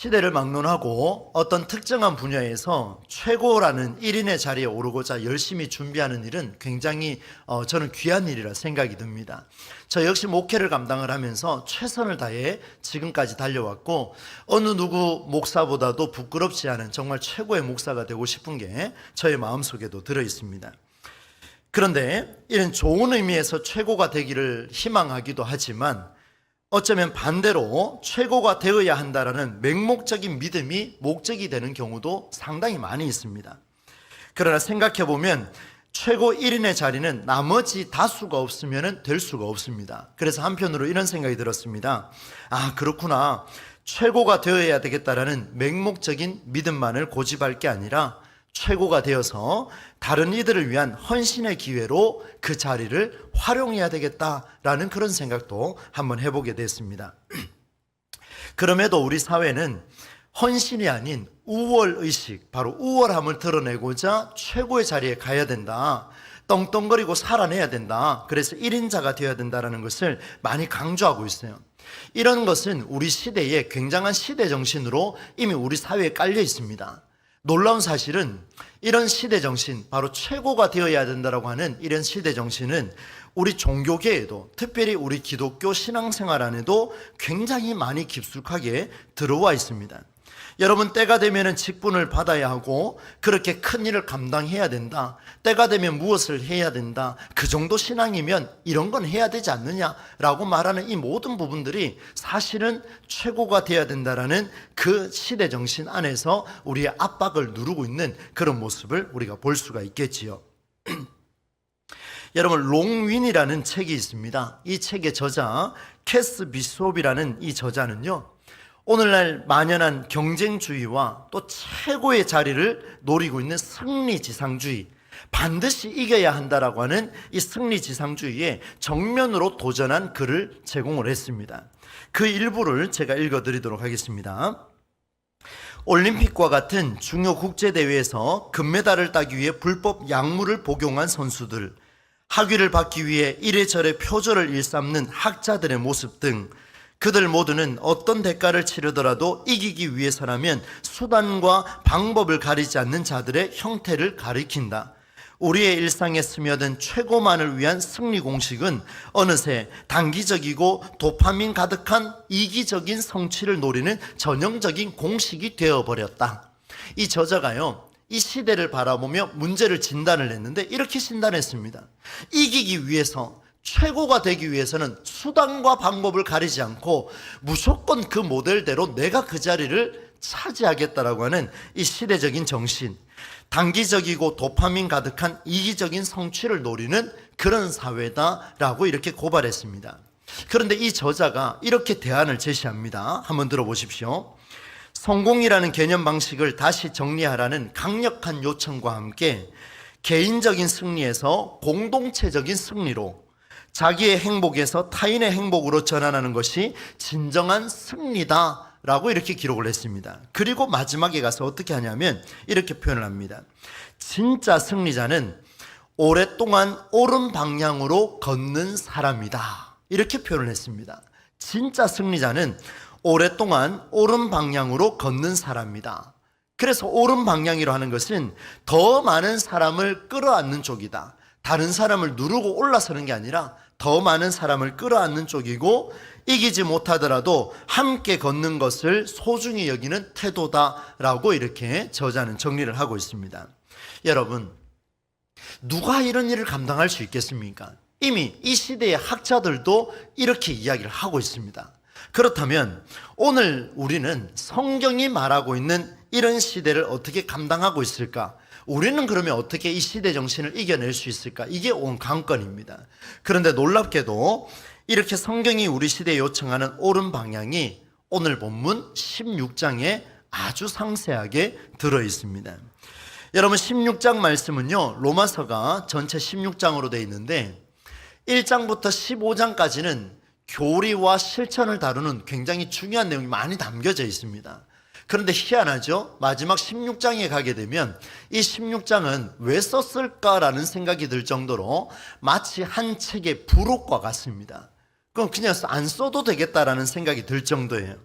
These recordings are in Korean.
시대를 막론하고 어떤 특정한 분야에서 최고라는 1인의 자리에 오르고자 열심히 준비하는 일은 굉장히 저는 귀한 일이라 생각이 듭니다. 저 역시 목회를 감당을 하면서 최선을 다해 지금까지 달려왔고 어느 누구 목사보다도 부끄럽지 않은 정말 최고의 목사가 되고 싶은 게 저의 마음속에도 들어 있습니다. 그런데 이런 좋은 의미에서 최고가 되기를 희망하기도 하지만 어쩌면 반대로 최고가 되어야 한다라는 맹목적인 믿음이 목적이 되는 경우도 상당히 많이 있습니다. 그러나 생각해보면 최고 1인의 자리는 나머지 다수가 없으면 될 수가 없습니다. 그래서 한편으로 이런 생각이 들었습니다. 아, 그렇구나. 최고가 되어야 되겠다라는 맹목적인 믿음만을 고집할 게 아니라 최고가 되어서 다른 이들을 위한 헌신의 기회로 그 자리를 활용해야 되겠다라는 그런 생각도 한번 해보게 됐습니다. 그럼에도 우리 사회는 헌신이 아닌 우월의식, 바로 우월함을 드러내고자 최고의 자리에 가야 된다, 떵떵거리고 살아내야 된다, 그래서 1인자가 되어야 된다는 것을 많이 강조하고 있어요. 이런 것은 우리 시대의 굉장한 시대정신으로 이미 우리 사회에 깔려 있습니다. 놀라운 사실은 이런 시대정신, 바로 최고가 되어야 된다고 하는 이런 시대정신은 우리 종교계에도, 특별히 우리 기독교 신앙생활 안에도 굉장히 많이 깊숙하게 들어와 있습니다. 여러분, 때가 되면 직분을 받아야 하고 그렇게 큰 일을 감당해야 된다, 때가 되면 무엇을 해야 된다, 그 정도 신앙이면 이런 건 해야 되지 않느냐라고 말하는 이 모든 부분들이 사실은 최고가 되어야 된다라는 그 시대정신 안에서 우리의 압박을 누르고 있는 그런 모습을 우리가 볼 수가 있겠지요. 여러분, 롱윈이라는 책이 있습니다. 이 책의 저자 캐스 비숍이라는 이 저자는요, 오늘날 만연한 경쟁주의와 또 최고의 자리를 노리고 있는 승리지상주의, 반드시 이겨야 한다라고 하는 이 승리지상주의에 정면으로 도전한 글을 제공을 했습니다. 그 일부를 제가 읽어드리도록 하겠습니다. 올림픽과 같은 중요 국제대회에서 금메달을 따기 위해 불법 약물을 복용한 선수들, 학위를 받기 위해 이래저래 표절을 일삼는 학자들의 모습 등 그들 모두는 어떤 대가를 치르더라도 이기기 위해서라면 수단과 방법을 가리지 않는 자들의 형태를 가리킨다. 우리의 일상에 스며든 최고만을 위한 승리 공식은 어느새 단기적이고 도파민 가득한 이기적인 성취를 노리는 전형적인 공식이 되어버렸다. 이 저자가요, 이 시대를 바라보며 문제를 진단을 했는데 이렇게 진단했습니다. 이기기 위해서, 최고가 되기 위해서는 수단과 방법을 가리지 않고 무조건 그 모델대로 내가 그 자리를 차지하겠다라고 하는 이 시대적인 정신, 단기적이고 도파민 가득한 이기적인 성취를 노리는 그런 사회다라고 이렇게 고발했습니다. 그런데 이 저자가 이렇게 대안을 제시합니다. 한번 들어보십시오. 성공이라는 개념 방식을 다시 정리하라는 강력한 요청과 함께 개인적인 승리에서 공동체적인 승리로, 자기의 행복에서 타인의 행복으로 전환하는 것이 진정한 승리다 라고 이렇게 기록을 했습니다. 그리고 마지막에 가서 어떻게 하냐면 이렇게 표현을 합니다. 진짜 승리자는 오랫동안 옳은 방향으로 걷는 사람이다, 이렇게 표현을 했습니다. 진짜 승리자는 오랫동안 옳은 방향으로 걷는 사람이다. 그래서 옳은 방향이라 하는 것은 더 많은 사람을 끌어안는 쪽이다. 다른 사람을 누르고 올라서는 게 아니라 더 많은 사람을 끌어안는 쪽이고, 이기지 못하더라도 함께 걷는 것을 소중히 여기는 태도다라고 이렇게 저자는 정리를 하고 있습니다. 여러분, 누가 이런 일을 감당할 수 있겠습니까? 이미 이 시대의 학자들도 이렇게 이야기를 하고 있습니다. 그렇다면 오늘 우리는 성경이 말하고 있는 이런 시대를 어떻게 감당하고 있을까? 우리는 그러면 어떻게 이 시대 정신을 이겨낼 수 있을까? 이게 온 관건입니다. 그런데 놀랍게도 이렇게 성경이 우리 시대에 요청하는 옳은 방향이 오늘 본문 16장에 아주 상세하게 들어 있습니다. 여러분, 16장 말씀은요, 로마서가 전체 16장으로 되어 있는데 1장부터 15장까지는 교리와 실천을 다루는 굉장히 중요한 내용이 많이 담겨져 있습니다. 그런데 희한하죠? 마지막 16장에 가게 되면 이 16장은 왜 썼을까라는 생각이 들 정도로 마치 한 책의 부록과 같습니다. 그럼 그냥 안 써도 되겠다라는 생각이 들 정도예요.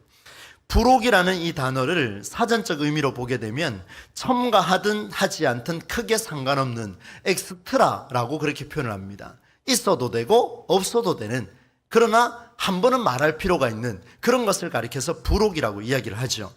부록이라는 이 단어를 사전적 의미로 보게 되면 첨가하든 하지 않든 크게 상관없는 엑스트라라고 그렇게 표현을 합니다. 있어도 되고 없어도 되는, 그러나 한 번은 말할 필요가 있는 그런 것을 가리켜서 부록이라고 이야기를 하죠.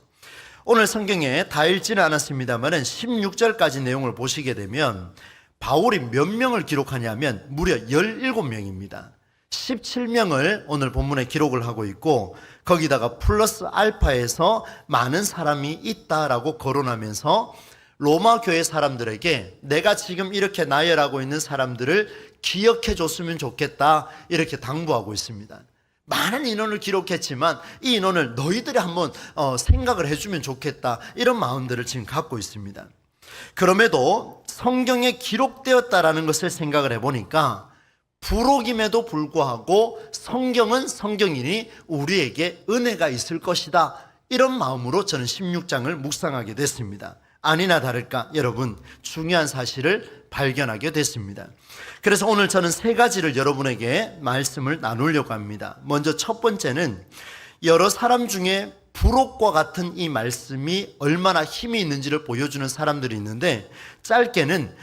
오늘 성경에 다 읽지는 않았습니다만 16절까지 내용을 보시게 되면 바울이 몇 명을 기록하냐면 무려 17명입니다. 17명을 오늘 본문에 기록을 하고 있고, 거기다가 플러스 알파에서 많은 사람이 있다라고 거론하면서 로마 교회 사람들에게 내가 지금 이렇게 나열하고 있는 사람들을 기억해 줬으면 좋겠다, 이렇게 당부하고 있습니다. 많은 인원을 기록했지만 이 인원을 너희들이 한번 생각을 해주면 좋겠다, 이런 마음들을 지금 갖고 있습니다. 그럼에도 성경에 기록되었다라는 것을 생각을 해보니까 부록임에도 불구하고 성경은 성경이니 우리에게 은혜가 있을 것이다, 이런 마음으로 저는 16장을 묵상하게 됐습니다. 아니나 다를까 여러분, 중요한 사실을 발견하게 됐습니다. 그래서 오늘 저는 세 가지를 여러분에게 말씀을 나누려고 합니다. 먼저 첫 번째는 여러 사람 중에 부록과 같은 이 말씀이 얼마나 힘이 있는지를 보여주는 사람들이 있는데, 짧게는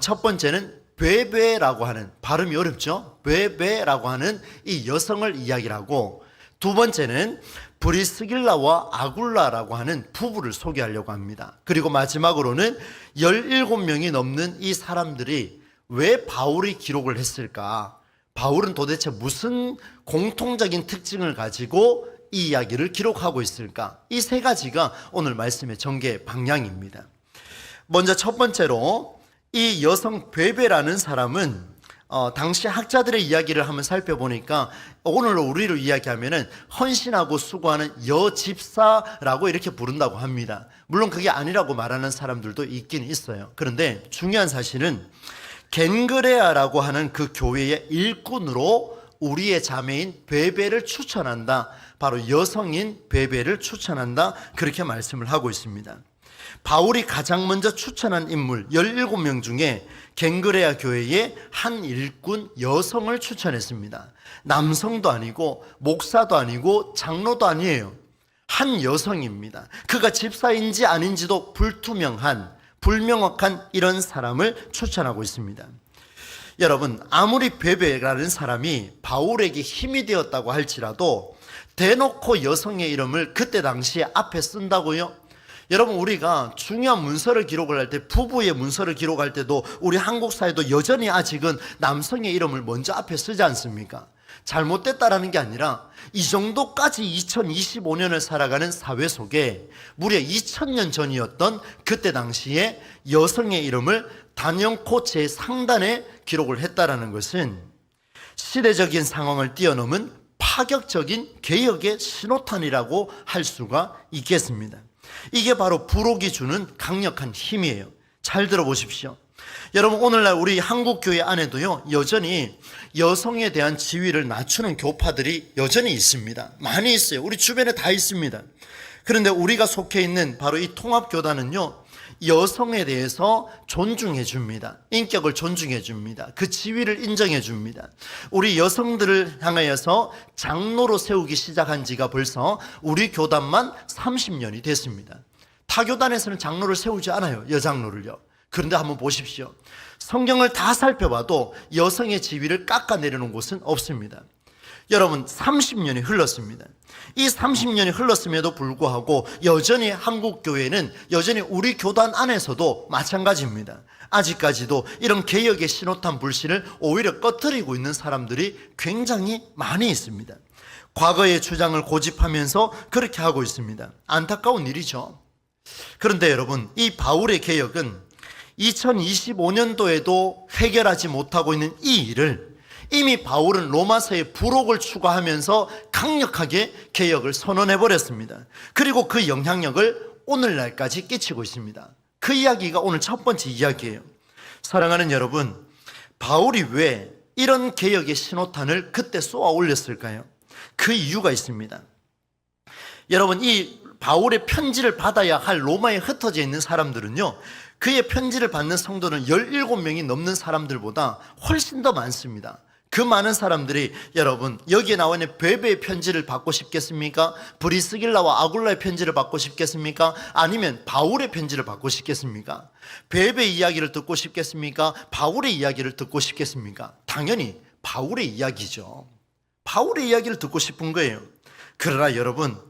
첫 번째는 베베라고 하는, 발음이 어렵죠? 베베라고 하는 이 여성을 이야기를 하고, 두 번째는 브리스길라와 아굴라라고 하는 부부를 소개하려고 합니다. 그리고 마지막으로는 17명이 넘는 이 사람들이 왜 바울이 기록을 했을까? 바울은 도대체 무슨 공통적인 특징을 가지고 이 이야기를 기록하고 있을까? 이 세 가지가 오늘 말씀의 전개 방향입니다. 먼저 첫 번째로 이 여성 베베라는 사람은 당시 학자들의 이야기를 한번 살펴보니까 오늘 우리로 이야기하면은 헌신하고 수고하는 여집사라고 이렇게 부른다고 합니다. 물론 그게 아니라고 말하는 사람들도 있긴 있어요. 그런데 중요한 사실은 겐그레아라고 하는 그 교회의 일꾼으로 우리의 자매인 베베를 추천한다, 바로 여성인 베베를 추천한다, 그렇게 말씀을 하고 있습니다. 바울이 가장 먼저 추천한 인물 17명 중에 겐그레아 교회의 한 일꾼 여성을 추천했습니다. 남성도 아니고 목사도 아니고 장로도 아니에요. 한 여성입니다. 그가 집사인지 아닌지도 불명확한 이런 사람을 추천하고 있습니다. 여러분, 아무리 베베라는 사람이 바울에게 힘이 되었다고 할지라도 대놓고 여성의 이름을 그때 당시에 앞에 쓴다고요? 여러분, 우리가 중요한 문서를 기록을 할 때, 부부의 문서를 기록할 때도 우리 한국 사회도 여전히 아직은 남성의 이름을 먼저 앞에 쓰지 않습니까? 잘못됐다라는 게 아니라 이 정도까지 2025년을 살아가는 사회 속에 무려 2000년 전이었던 그때 당시에 여성의 이름을 단연코 제상단에 기록을 했다라는 것은 시대적인 상황을 뛰어넘은 파격적인 개혁의 신호탄이라고 할 수가 있겠습니다. 이게 바로 부록이 주는 강력한 힘이에요. 잘 들어보십시오. 여러분, 오늘날 우리 한국 교회 안에도요, 여전히 여성에 대한 지위를 낮추는 교파들이 여전히 있습니다. 많이 있어요. 우리 주변에 다 있습니다. 그런데 우리가 속해 있는 바로 이 통합교단은요, 여성에 대해서 존중해 줍니다. 인격을 존중해 줍니다. 그 지위를 인정해 줍니다. 우리 여성들을 향하여서 장로로 세우기 시작한 지가 벌써 우리 교단만 30년이 됐습니다. 타 교단에서는 장로를 세우지 않아요. 여장로를요. 그런데 한번 보십시오. 성경을 다 살펴봐도 여성의 지위를 깎아내리는 곳은 없습니다. 여러분, 30년이 흘렀습니다. 이 30년이 흘렀음에도 불구하고 여전히 한국 교회는, 여전히 우리 교단 안에서도 마찬가지입니다. 아직까지도 이런 개혁의 신호탄 불씨를 오히려 꺼뜨리고 있는 사람들이 굉장히 많이 있습니다. 과거의 주장을 고집하면서 그렇게 하고 있습니다. 안타까운 일이죠. 그런데 여러분, 이 바울의 개혁은 2025년도에도 해결하지 못하고 있는 이 일을 이미 바울은 로마서의 부록을 추가하면서 강력하게 개혁을 선언해버렸습니다. 그리고 그 영향력을 오늘날까지 끼치고 있습니다. 그 이야기가 오늘 첫 번째 이야기예요. 사랑하는 여러분, 바울이 왜 이런 개혁의 신호탄을 그때 쏘아 올렸을까요? 그 이유가 있습니다. 여러분, 이 바울의 편지를 받아야 할 로마에 흩어져 있는 사람들은요, 그의 편지를 받는 성도는 17명이 넘는 사람들보다 훨씬 더 많습니다. 그 많은 사람들이 여러분 여기에 나와 있는 베베의 편지를 받고 싶겠습니까? 브리스길라와 아굴라의 편지를 받고 싶겠습니까? 아니면 바울의 편지를 받고 싶겠습니까? 베베의 이야기를 듣고 싶겠습니까? 바울의 이야기를 듣고 싶겠습니까? 당연히 바울의 이야기죠. 바울의 이야기를 듣고 싶은 거예요. 그러나 여러분,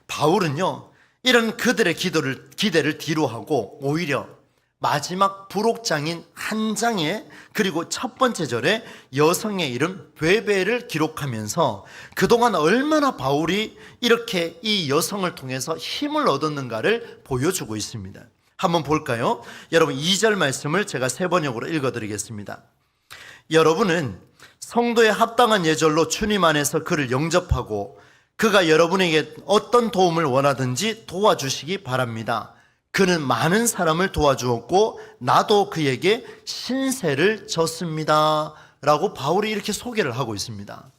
바울은요 이런 그들의 기대를 뒤로 하고 오히려 마지막 부록장인 한 장에 그리고 첫 번째 절에 여성의 이름 베베를 기록하면서 그동안 얼마나 바울이 이렇게 이 여성을 통해서 힘을 얻었는가를 보여주고 있습니다. 한번 볼까요? 여러분 2절 말씀을 제가 세 번역으로 읽어드리겠습니다. 여러분은 성도에 합당한 예절로 주님 안에서 그를 영접하고 그가 여러분에게 어떤 도움을 원하든지 도와주시기 바랍니다. 그는 많은 사람을 도와주었고 나도 그에게 신세를 졌습니다 라고 바울이 이렇게 소개를 하고 있습니다.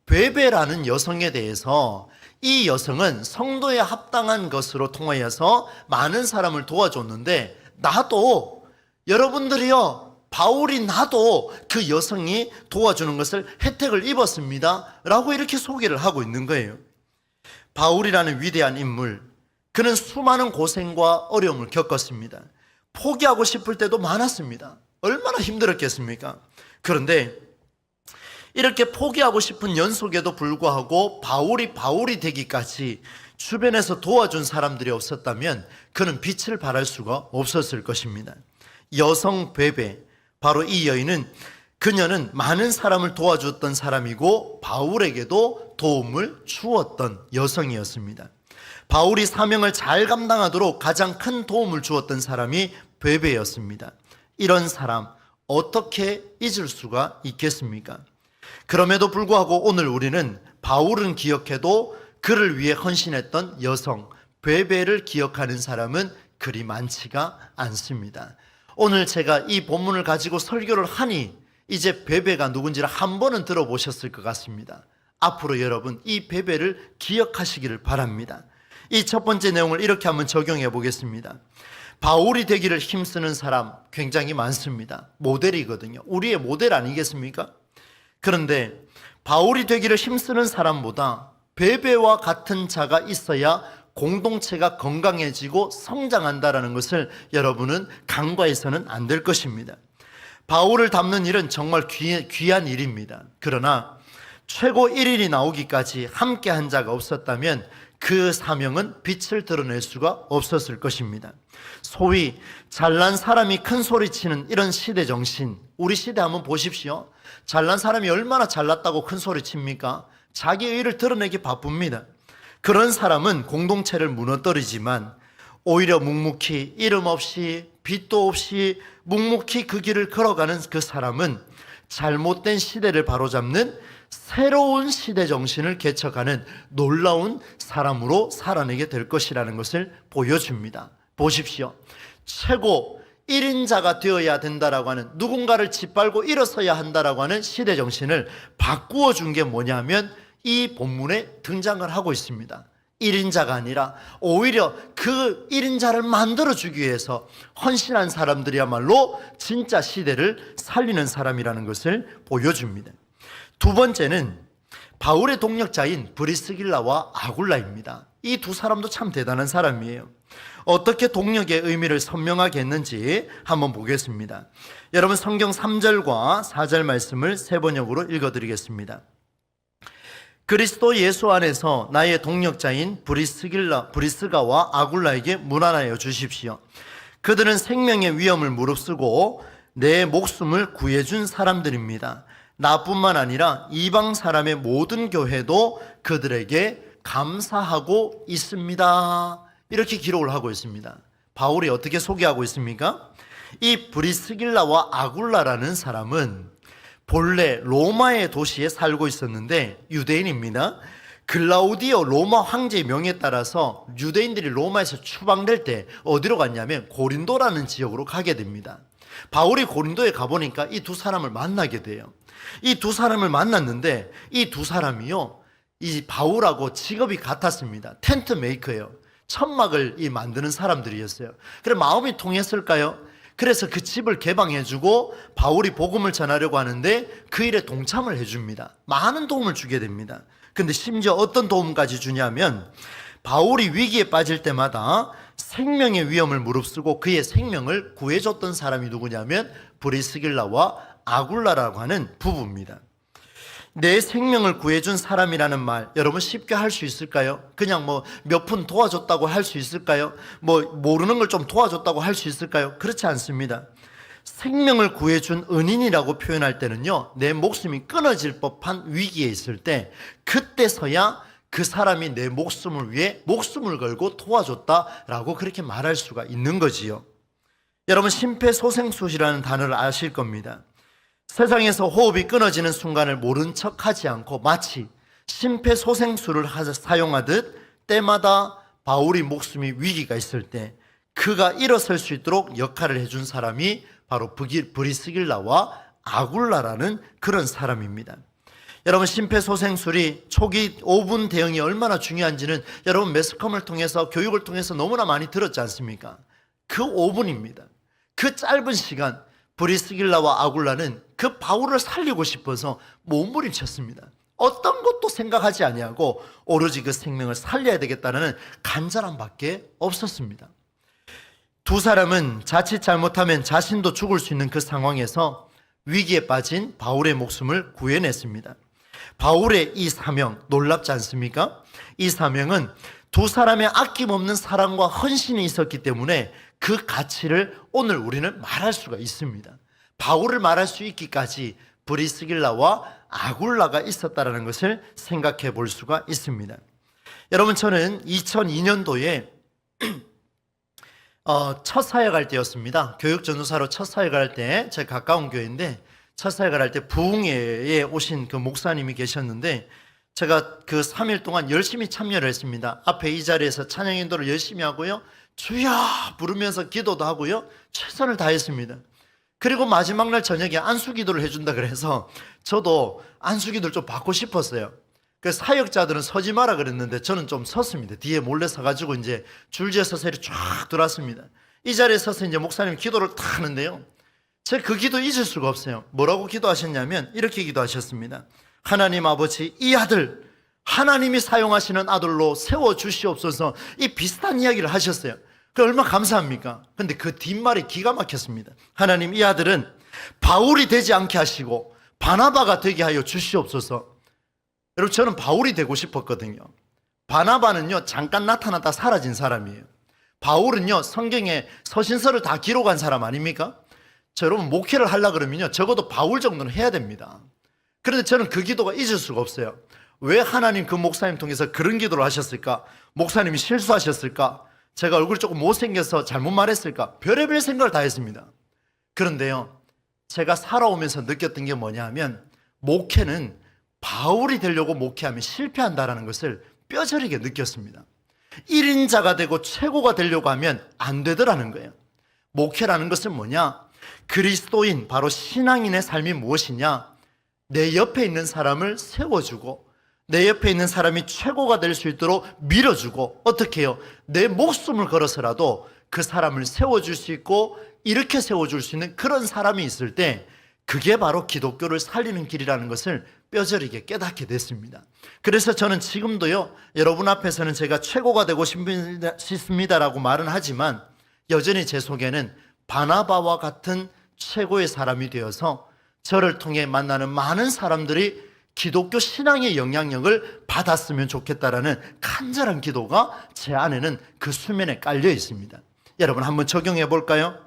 베베라는 여성에 대해서 이 여성은 성도에 합당한 것으로 통하여서 많은 사람을 도와줬는데 나도 여러분들이요 바울이 나도 그 여성이 도와주는 것을 혜택을 입었습니다 라고 이렇게 소개를 하고 있는 거예요. 바울이라는 위대한 인물, 그는 수많은 고생과 어려움을 겪었습니다. 포기하고 싶을 때도 많았습니다. 얼마나 힘들었겠습니까? 그런데 이렇게 포기하고 싶은 연속에도 불구하고 바울이 되기까지 주변에서 도와준 사람들이 없었다면 그는 빛을 발할 수가 없었을 것입니다. 여성 베베, 바로 이 여인은 그녀는 많은 사람을 도와줬던 사람이고 바울에게도 도움을 주었던 여성이었습니다. 바울이 사명을 잘 감당하도록 가장 큰 도움을 주었던 사람이 베베였습니다. 이런 사람 어떻게 잊을 수가 있겠습니까? 그럼에도 불구하고 오늘 우리는 바울은 기억해도 그를 위해 헌신했던 여성 베베를 기억하는 사람은 그리 많지가 않습니다. 오늘 제가 이 본문을 가지고 설교를 하니 이제 베베가 누군지를 한 번은 들어보셨을 것 같습니다. 앞으로 여러분 이 베베를 기억하시기를 바랍니다. 이 첫 번째 내용을 이렇게 한번 적용해 보겠습니다. 바울이 되기를 힘쓰는 사람 굉장히 많습니다. 모델이거든요. 우리의 모델 아니겠습니까? 그런데 바울이 되기를 힘쓰는 사람보다 베베와 같은 자가 있어야 공동체가 건강해지고 성장한다는 것을 여러분은 간과해서는 안 될 것입니다. 바울을 닮는 일은 정말 귀한 일입니다. 그러나 최고 1인이 나오기까지 함께 한 자가 없었다면 그 사명은 빛을 드러낼 수가 없었을 것입니다. 소위 잘난 사람이 큰 소리 치는 이런 시대 정신, 우리 시대 한번 보십시오. 잘난 사람이 얼마나 잘났다고 큰 소리 칩니까? 자기 의의를 드러내기 바쁩니다. 그런 사람은 공동체를 무너뜨리지만 오히려 묵묵히 이름 없이 빛도 없이 묵묵히 그 길을 걸어가는 그 사람은 잘못된 시대를 바로잡는 새로운 시대 정신을 개척하는 놀라운 사람으로 살아내게 될 것이라는 것을 보여줍니다. 보십시오. 최고 1인자가 되어야 된다라고 하는, 누군가를 짓밟고 일어서야 한다라고 하는 시대 정신을 바꾸어 준 게 뭐냐면 이 본문에 등장을 하고 있습니다. 1인자가 아니라 오히려 그 1인자를 만들어주기 위해서 헌신한 사람들이야말로 진짜 시대를 살리는 사람이라는 것을 보여줍니다. 두 번째는 바울의 동력자인 브리스길라와 아굴라입니다. 이 두 사람도 참 대단한 사람이에요. 어떻게 동력의 의미를 선명하게 했는지 한번 보겠습니다. 여러분 성경 3절과 4절 말씀을 세 번역으로 읽어드리겠습니다. 그리스도 예수 안에서 나의 동력자인 브리스가와 아굴라에게 문안하여 주십시오. 그들은 생명의 위험을 무릅쓰고 내 목숨을 구해준 사람들입니다. 나뿐만 아니라 이방 사람의 모든 교회도 그들에게 감사하고 있습니다. 이렇게 기록을 하고 있습니다. 바울이 어떻게 소개하고 있습니까? 이 브리스길라와 아굴라라는 사람은 본래 로마의 도시에 살고 있었는데 유대인입니다. 글라우디오 로마 황제의 명에 따라서 유대인들이 로마에서 추방될 때 어디로 갔냐면 고린도라는 지역으로 가게 됩니다. 바울이 고린도에 가보니까 이 두 사람을 만나게 돼요. 이 두 사람을 만났는데 이 두 사람이요, 이 바울하고 직업이 같았습니다. 텐트 메이커예요. 천막을 만드는 사람들이었어요. 그래 마음이 통했을까요? 그래서 그 집을 개방해주고 바울이 복음을 전하려고 하는데 그 일에 동참을 해줍니다. 많은 도움을 주게 됩니다. 근데 심지어 어떤 도움까지 주냐면 바울이 위기에 빠질 때마다 생명의 위험을 무릅쓰고 그의 생명을 구해줬던 사람이 누구냐면 브리스길라와 아굴라라고 하는 부부입니다. 내 생명을 구해준 사람이라는 말 여러분 쉽게 할 수 있을까요? 그냥 뭐 몇 푼 도와줬다고 할 수 있을까요? 뭐 모르는 걸 좀 도와줬다고 할 수 있을까요? 그렇지 않습니다. 생명을 구해준 은인이라고 표현할 때는요, 내 목숨이 끊어질 법한 위기에 있을 때 그때서야 그 사람이 내 목숨을 위해 목숨을 걸고 도와줬다라고 그렇게 말할 수가 있는 거지요. 여러분 심폐소생술이라는 단어를 아실 겁니다. 세상에서 호흡이 끊어지는 순간을 모른 척하지 않고 마치 심폐소생술을 사용하듯 때마다 바울이 목숨이 위기가 있을 때 그가 일어설 수 있도록 역할을 해준 사람이 바로 브리스길라와 아굴라라는 그런 사람입니다. 여러분 심폐소생술이 초기 5분 대응이 얼마나 중요한지는 여러분 매스컴을 통해서 교육을 통해서 너무나 많이 들었지 않습니까? 그 5분입니다. 그 짧은 시간 브리스길라와 아굴라는 그 바울을 살리고 싶어서 몸부림쳤습니다. 어떤 것도 생각하지 아니하고 오로지 그 생명을 살려야 되겠다는 간절함밖에 없었습니다. 두 사람은 자칫 잘못하면 자신도 죽을 수 있는 그 상황에서 위기에 빠진 바울의 목숨을 구해냈습니다. 바울의 이 사명 놀랍지 않습니까? 이 사명은 두 사람의 아낌없는 사랑과 헌신이 있었기 때문에 그 가치를 오늘 우리는 말할 수가 있습니다. 바울을 말할 수 있기까지 브리스길라와 아굴라가 있었다는 것을 생각해 볼 수가 있습니다. 여러분 저는 2002년도에 첫 사역할 때였습니다. 교육전도사로 첫 사역할 때 제 가까운 교회인데 첫 사역을 할 때 부흥회에 오신 그 목사님이 계셨는데 제가 그 3일 동안 열심히 참여를 했습니다. 앞에 이 자리에서 찬양 인도를 열심히 하고요. 주여 부르면서 기도도 하고요. 최선을 다했습니다. 그리고 마지막 날 저녁에 안수기도를 해준다 그래서 저도 안수기도를 좀 받고 싶었어요. 그 사역자들은 서지 마라 그랬는데 저는 좀 섰습니다. 뒤에 몰래 서가지고 이제 줄지어 서서 쫙 돌았습니다. 이 자리에 서서 이제 목사님 기도를 탁 하는데요. 제가 그 기도 잊을 수가 없어요. 뭐라고 기도하셨냐면 이렇게 기도하셨습니다. 하나님 아버지, 이 아들 하나님이 사용하시는 아들로 세워주시옵소서. 이 비슷한 이야기를 하셨어요. 그 얼마나 감사합니까? 근데 그 뒷말이 기가 막혔습니다. 하나님, 이 아들은 바울이 되지 않게 하시고 바나바가 되게 하여 주시옵소서. 여러분 저는 바울이 되고 싶었거든요. 바나바는요 잠깐 나타났다 사라진 사람이에요. 바울은요 성경에 서신서를 다 기록한 사람 아닙니까? 저 여러분 목회를 하려고 그러면요 적어도 바울 정도는 해야 됩니다. 그런데 저는 그 기도가 잊을 수가 없어요. 왜 하나님 그 목사님 통해서 그런 기도를 하셨을까? 목사님이 실수하셨을까? 제가 얼굴이 조금 못생겨서 잘못 말했을까? 별의별 생각을 다 했습니다. 그런데요 제가 살아오면서 느꼈던 게 뭐냐 하면 목회는 바울이 되려고 목회하면 실패한다는 것을 뼈저리게 느꼈습니다. 1인자가 되고 최고가 되려고 하면 안 되더라는 거예요. 목회라는 것은 뭐냐? 그리스도인, 바로 신앙인의 삶이 무엇이냐? 내 옆에 있는 사람을 세워주고 내 옆에 있는 사람이 최고가 될 수 있도록 밀어주고 어떻게 해요? 내 목숨을 걸어서라도 그 사람을 세워줄 수 있고 이렇게 세워줄 수 있는 그런 사람이 있을 때 그게 바로 기독교를 살리는 길이라는 것을 뼈저리게 깨닫게 됐습니다. 그래서 저는 지금도요 여러분 앞에서는 제가 최고가 되고 싶습니다라고 말은 하지만 여전히 제 속에는 바나바와 같은 최고의 사람이 되어서 저를 통해 만나는 많은 사람들이 기독교 신앙의 영향력을 받았으면 좋겠다라는 간절한 기도가 제 안에는 그 수면에 깔려 있습니다. 여러분 한번 적용해 볼까요?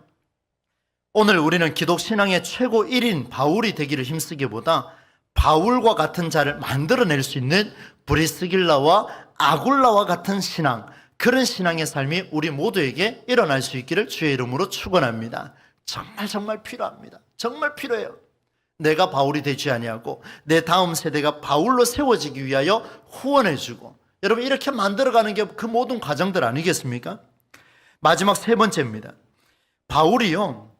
오늘 우리는 기독 신앙의 최고 1인 바울이 되기를 힘쓰기보다 바울과 같은 자를 만들어낼 수 있는 브리스길라와 아굴라와 같은 신앙, 그런 신앙의 삶이 우리 모두에게 일어날 수 있기를 주의 이름으로 축원합니다. 정말 필요합니다. 정말 필요해요. 내가 바울이 되지 아니하고 내 다음 세대가 바울로 세워지기 위하여 후원해주고, 여러분 이렇게 만들어가는 게 그 모든 과정들 아니겠습니까? 마지막 세 번째입니다. 바울이요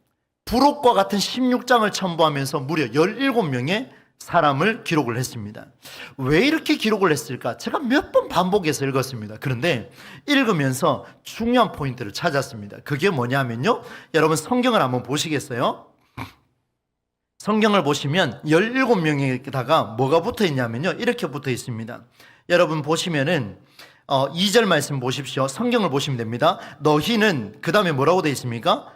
부록과 같은 16장을 첨부하면서 무려 17명의 사람을 기록을 했습니다. 왜 이렇게 기록을 했을까? 제가 몇 번 반복해서 읽었습니다. 그런데 읽으면서 중요한 포인트를 찾았습니다. 그게 뭐냐면요, 여러분 성경을 한번 보시겠어요? 성경을 보시면 17명에다가 뭐가 붙어 있냐면요, 이렇게 붙어 있습니다. 여러분 보시면은 2절 말씀 보십시오. 성경을 보시면 됩니다. 너희는, 그 다음에 뭐라고 되어 있습니까?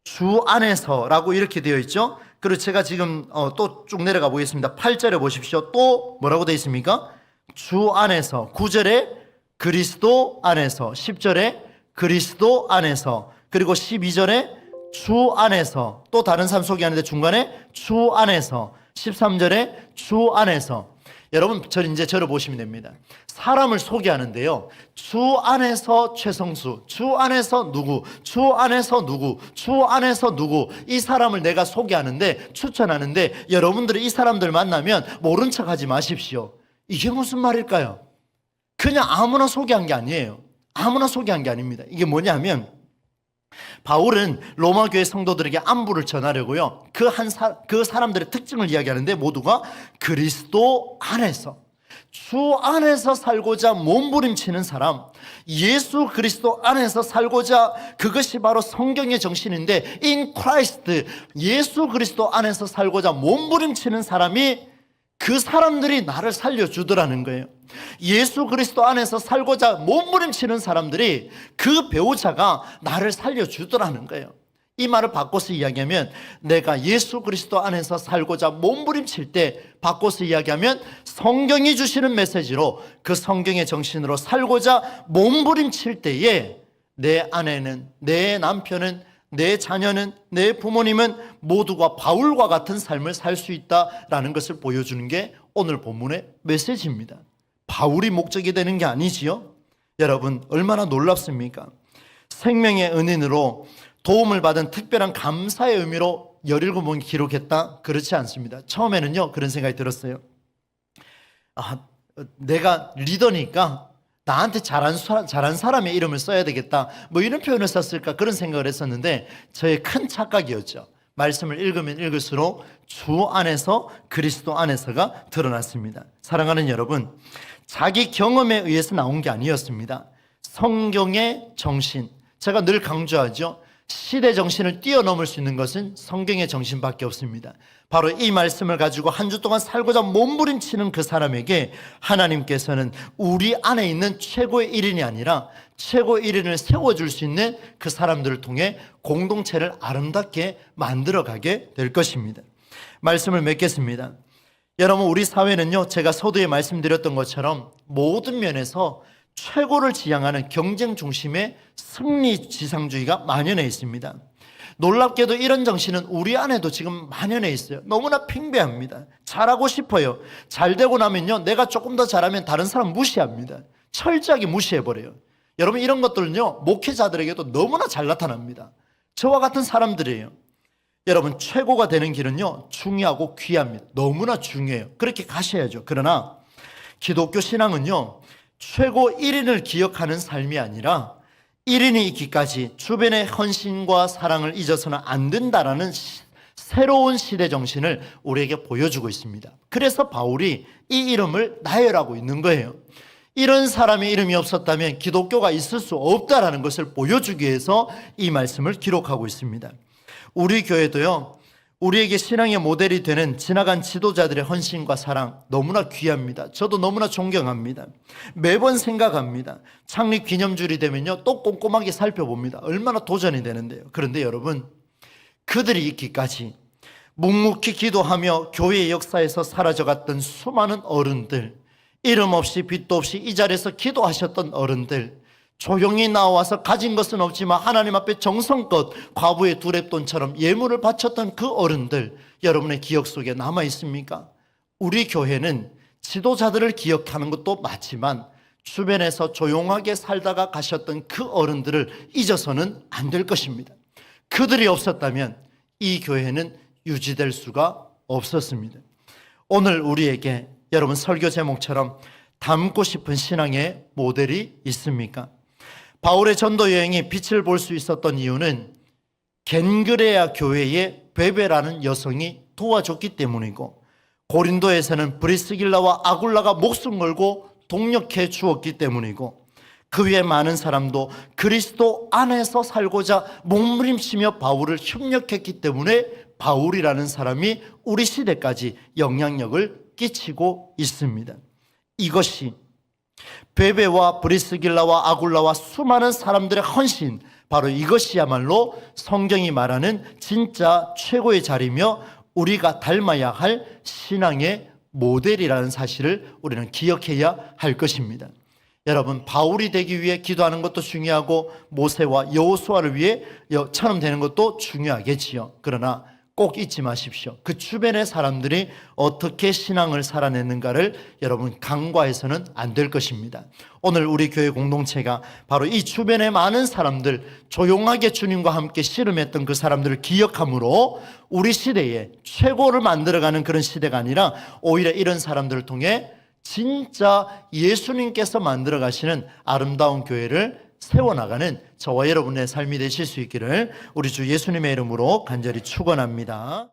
주 안에서 라고 이렇게 되어 있죠. 그리고 제가 지금 또 쭉 내려가 보겠습니다. 8절에 보십시오. 또 뭐라고 되어 있습니까? 주 안에서. 9절에 그리스도 안에서. 10절에 그리스도 안에서. 그리고 12절에 주 안에서. 또 다른 사람 소개하는데 중간에 주 안에서. 13절에 주 안에서. 여러분 이제 저를 보시면 됩니다. 사람을 소개하는데요, 주 안에서 최성수, 주 안에서 누구, 주 안에서 누구, 주 안에서 누구, 이 사람을 내가 소개하는데, 추천하는데, 여러분들이 이 사람들 만나면 모른 척 하지 마십시오. 이게 무슨 말일까요? 그냥 아무나 소개한 게 아니에요. 아무나 소개한 게 아닙니다. 이게 뭐냐면, 바울은 로마 교회 성도들에게 안부를 전하려고요, 그 사람들의 특징을 이야기하는데, 모두가 그리스도 안에서, 주 안에서 살고자 몸부림치는 사람, 예수 그리스도 안에서 살고자, 그것이 바로 성경의 정신인데, in Christ, 예수 그리스도 안에서 살고자 몸부림치는 사람이, 그 사람들이 나를 살려주더라는 거예요. 예수 그리스도 안에서 살고자 몸부림치는 사람들이, 그 배우자가 나를 살려주더라는 거예요. 이 말을 바꿔서 이야기하면, 내가 예수 그리스도 안에서 살고자 몸부림칠 때, 바꿔서 이야기하면 성경이 주시는 메시지로, 그 성경의 정신으로 살고자 몸부림칠 때에 내 아내는, 내 남편은, 내 자녀는, 내 부모님은 모두가 바울과 같은 삶을 살 수 있다라는 것을 보여주는 게 오늘 본문의 메시지입니다. 바울이 목적이 되는 게 아니지요. 여러분 얼마나 놀랍습니까? 생명의 은인으로 도움을 받은 특별한 감사의 의미로 17번 기록했다? 그렇지 않습니다. 처음에는요 그런 생각이 들었어요. 내가 리더니까 나한테 잘한 사람의 이름을 써야 되겠다, 뭐 이런 표현을 썼을까, 그런 생각을 했었는데 저의 큰 착각이었죠. 말씀을 읽으면 읽을수록 주 안에서 그리스도 안에서가 드러났습니다. 사랑하는 여러분, 자기 경험에 의해서 나온 게 아니었습니다. 성경의 정신, 제가 늘 강조하죠. 시대 정신을 뛰어넘을 수 있는 것은 성경의 정신밖에 없습니다. 바로 이 말씀을 가지고 한 주 동안 살고자 몸부림치는 그 사람에게 하나님께서는 우리 안에 있는 최고의 1인이 아니라 최고의 1인을 세워줄 수 있는 그 사람들을 통해 공동체를 아름답게 만들어가게 될 것입니다. 말씀을 맺겠습니다. 여러분, 우리 사회는요, 제가 서두에 말씀드렸던 것처럼 모든 면에서 최고를 지향하는 경쟁 중심의 승리 지상주의가 만연해 있습니다. 놀랍게도 이런 정신은 우리 안에도 지금 만연해 있어요. 너무나 팽배합니다. 잘하고 싶어요. 잘 되고 나면요, 내가 조금 더 잘하면 다른 사람 무시합니다. 철저하게 무시해버려요. 여러분, 이런 것들은요 목회자들에게도 너무나 잘 나타납니다. 저와 같은 사람들이에요. 여러분, 최고가 되는 길은요 중요하고 귀합니다. 너무나 중요해요. 그렇게 가셔야죠. 그러나 기독교 신앙은요 최고 1인을 기억하는 삶이 아니라 1인이 있기까지 주변의 헌신과 사랑을 잊어서는 안 된다라는 새로운 시대 정신을 우리에게 보여주고 있습니다. 그래서 바울이 이 이름을 나열하고 있는 거예요. 이런 사람의 이름이 없었다면 기독교가 있을 수 없다라는 것을 보여주기 위해서 이 말씀을 기록하고 있습니다. 우리 교회도요, 우리에게 신앙의 모델이 되는 지나간 지도자들의 헌신과 사랑 너무나 귀합니다. 저도 너무나 존경합니다. 매번 생각합니다. 창립 기념주일이 되면요 또 꼼꼼하게 살펴봅니다. 얼마나 도전이 되는데요. 그런데 여러분, 그들이 있기까지 묵묵히 기도하며 교회의 역사에서 사라져갔던 수많은 어른들, 이름 없이 빛도 없이 이 자리에서 기도하셨던 어른들, 조용히 나와서 가진 것은 없지만 하나님 앞에 정성껏 과부의 두렙돈처럼 예물을 바쳤던 그 어른들, 여러분의 기억 속에 남아 있습니까? 우리 교회는 지도자들을 기억하는 것도 맞지만 주변에서 조용하게 살다가 가셨던 그 어른들을 잊어서는 안 될 것입니다. 그들이 없었다면 이 교회는 유지될 수가 없었습니다. 오늘 우리에게 여러분 설교 제목처럼 닮고 싶은 신앙의 모델이 있습니까? 바울의 전도 여행이 빛을 볼 수 있었던 이유는 겐그레아 교회의 베베라는 여성이 도와줬기 때문이고, 고린도에서는 브리스길라와 아굴라가 목숨 걸고 동력해 주었기 때문이고, 그 위에 많은 사람도 그리스도 안에서 살고자 몸부림치며 바울을 협력했기 때문에 바울이라는 사람이 우리 시대까지 영향력을 끼치고 있습니다. 이것이 베베와 브리스길라와 아굴라와 수많은 사람들의 헌신, 바로 이것이야말로 성경이 말하는 진짜 최고의 자리며 우리가 닮아야 할 신앙의 모델이라는 사실을 우리는 기억해야 할 것입니다. 여러분, 바울이 되기 위해 기도하는 것도 중요하고 모세와 여호수아를 위해 처럼 되는 것도 중요하겠지요. 그러나 꼭 잊지 마십시오. 그 주변의 사람들이 어떻게 신앙을 살아냈는가를 여러분 간과해서는 안 될 것입니다. 오늘 우리 교회 공동체가 바로 이 주변의 많은 사람들, 조용하게 주님과 함께 씨름했던 그 사람들을 기억함으로 우리 시대에 최고를 만들어가는 그런 시대가 아니라 오히려 이런 사람들을 통해 진짜 예수님께서 만들어 가시는 아름다운 교회를 세워나가는 저와 여러분의 삶이 되실 수 있기를 우리 주 예수님의 이름으로 간절히 축원합니다.